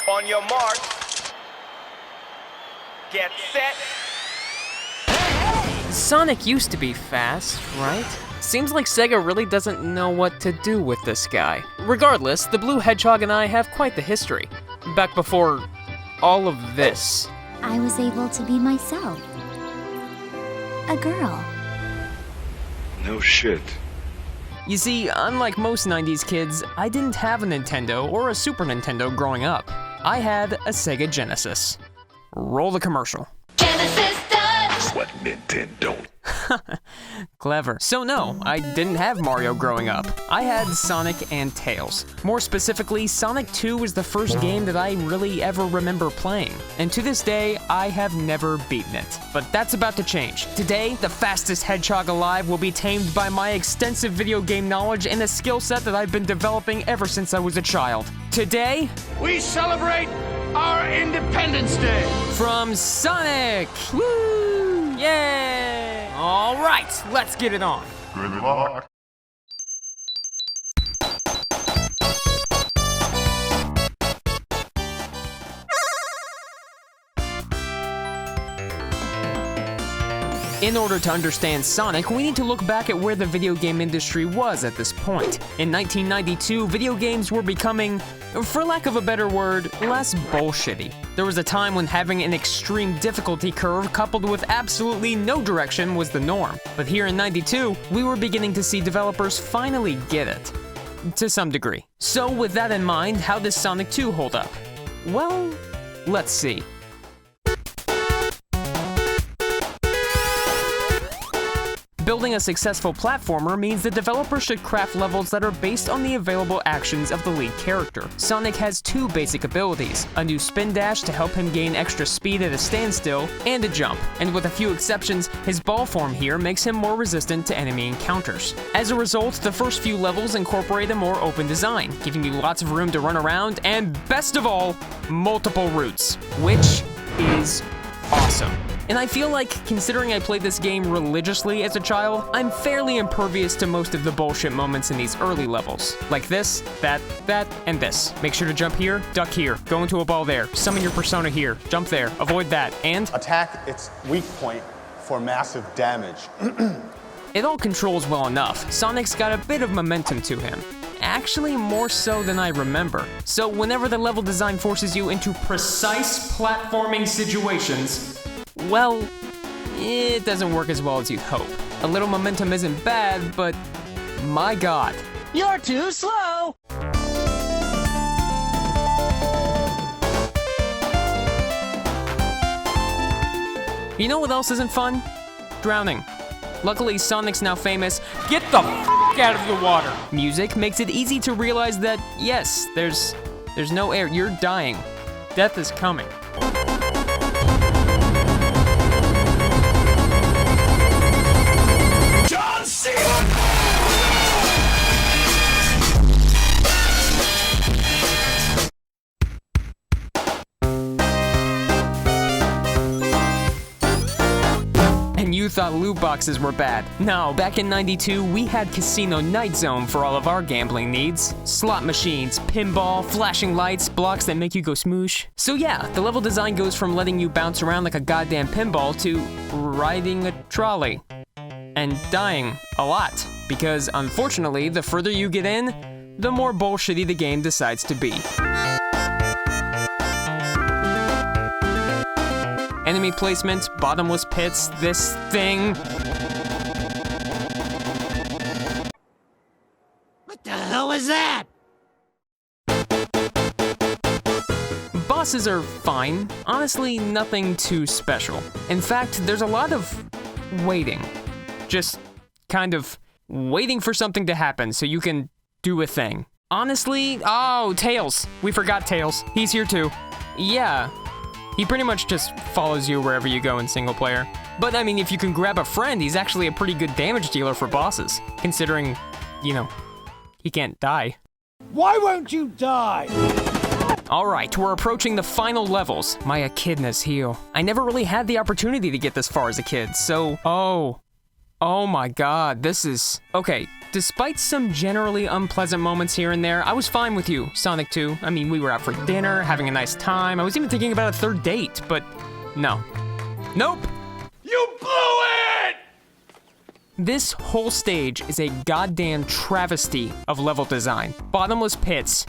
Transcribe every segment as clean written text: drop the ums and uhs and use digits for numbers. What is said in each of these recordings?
On your mark. Get set. Sonic used to be fast, right? Seems like Sega really doesn't know what to do with this guy. Regardless, the Blue Hedgehog and I have quite the history. Back before all of this. I was able to be myself. A girl. No shit. You see, unlike most 90s kids, I didn't have a Nintendo or a Super Nintendo growing up. I had a Sega Genesis. Roll the commercial. Genesis Dutch! What Nintendo? Clever. So no, I didn't have Mario growing up. I had Sonic and Tails. More specifically, Sonic 2 was the first game that I really ever remember playing. And to this day, I have never beaten it. But that's about to change. Today, the fastest hedgehog alive will be tamed by my extensive video game knowledge and a skill set that I've been developing ever since I was a child. Today, We celebrate our Independence Day. from Sonic! Woo! Yay! All right, let's get it on. Good luck. In order to understand Sonic, we need to look back at where the video game industry was at this point. In 1992, video games were becoming, for lack of a better word, less bullshitty. There was a time when having an extreme difficulty curve coupled with absolutely no direction was the norm. But here in 92, we were beginning to see developers finally get it. To some degree. So with that in mind, how does Sonic 2 hold up? Well, let's see. Building a successful platformer means the developer should craft levels that are based on the available actions of the lead character. Sonic has two basic abilities, a new spin dash to help him gain extra speed at a standstill, and a jump, and with a few exceptions, his ball form here makes him more resistant to enemy encounters. As a result, the first few levels incorporate a more open design, giving you lots of room to run around, and best of all, multiple routes, which is awesome. And I feel like, considering I played this game religiously as a child, I'm fairly impervious to most of the bullshit moments in these early levels. Like this, that, and this. Make sure to jump here, duck here, go into a ball there, summon your persona here, jump there, avoid that, and attack its weak point for massive damage. it all controls well enough. Sonic's got a bit of momentum to him. Actually, more so than I remember. So whenever the level design forces you into precise platforming situations, well, it doesn't work as well as you'd hope. A little momentum isn't bad, but my god. You're too slow. You know what else isn't fun? Drowning. Luckily, Sonic's now famous, "Get the f*** out of the water!" Music makes it easy to realize that, yes, there's no air, you're dying. Death is coming. John Cena. And you thought loot boxes were bad. No, back in 92, we had Casino Night Zone for all of our gambling needs. Slot machines, pinball, flashing lights, blocks that make you go smoosh. So yeah, the level design goes from letting you bounce around like a goddamn pinball to riding a trolley. And dying a lot. Because unfortunately, the further you get in, the more bullshitty the game decides to be. Enemy placement, bottomless pits, this thing. What the hell is that? Bosses are fine. Honestly, nothing too special. In fact, there's a lot of waiting. Just kind of waiting for something to happen so you can do a thing. Honestly, oh, Tails. We forgot Tails. He's here too. Yeah. He pretty much just follows you wherever you go in single player. But I mean, if you can grab a friend, he's actually a pretty good damage dealer for bosses. Considering, you know, he can't die. Why won't you die? Alright, we're approaching the final levels. My echidnas heal. I never really had the opportunity to get this far as a kid, so... Oh my god, this is... Okay, Despite some generally unpleasant moments here and there, I was fine with you, Sonic 2. I mean, we were out for dinner, having a nice time. I was even thinking about a third date, but no. Nope! You blew it! This whole stage is a goddamn travesty of level design. Bottomless pits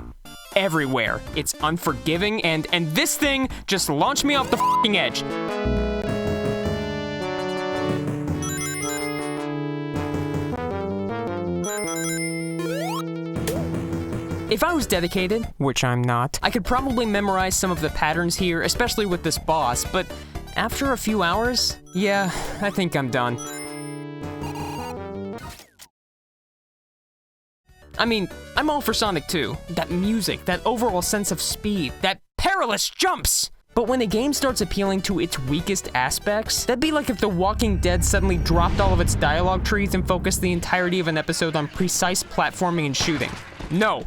everywhere. It's unforgiving, and this thing just launched me off the f***ing edge. If I was dedicated, which I'm not, I could probably memorize some of the patterns here, especially with this boss, but after a few hours, yeah, I think I'm done. I mean, I'm all for Sonic 2. That music, that overall sense of speed, that perilous jumps! But when a game starts appealing to its weakest aspects, that'd be like if The Walking Dead suddenly dropped all of its dialogue trees and focused the entirety of an episode on precise platforming and shooting. No,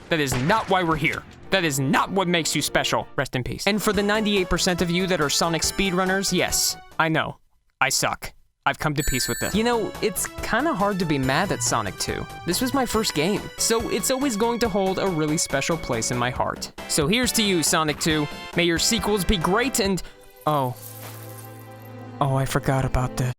that is not why we're here. That is not what makes you special. Rest in peace. And for the 98% of you that are Sonic speedrunners, yes, I know, I suck. I've come to peace with this. You know, it's kinda hard to be mad at Sonic 2. This was my first game, so it's always going to hold a really special place in my heart. So here's to you, Sonic 2. May your sequels be great and... Oh, I forgot about this.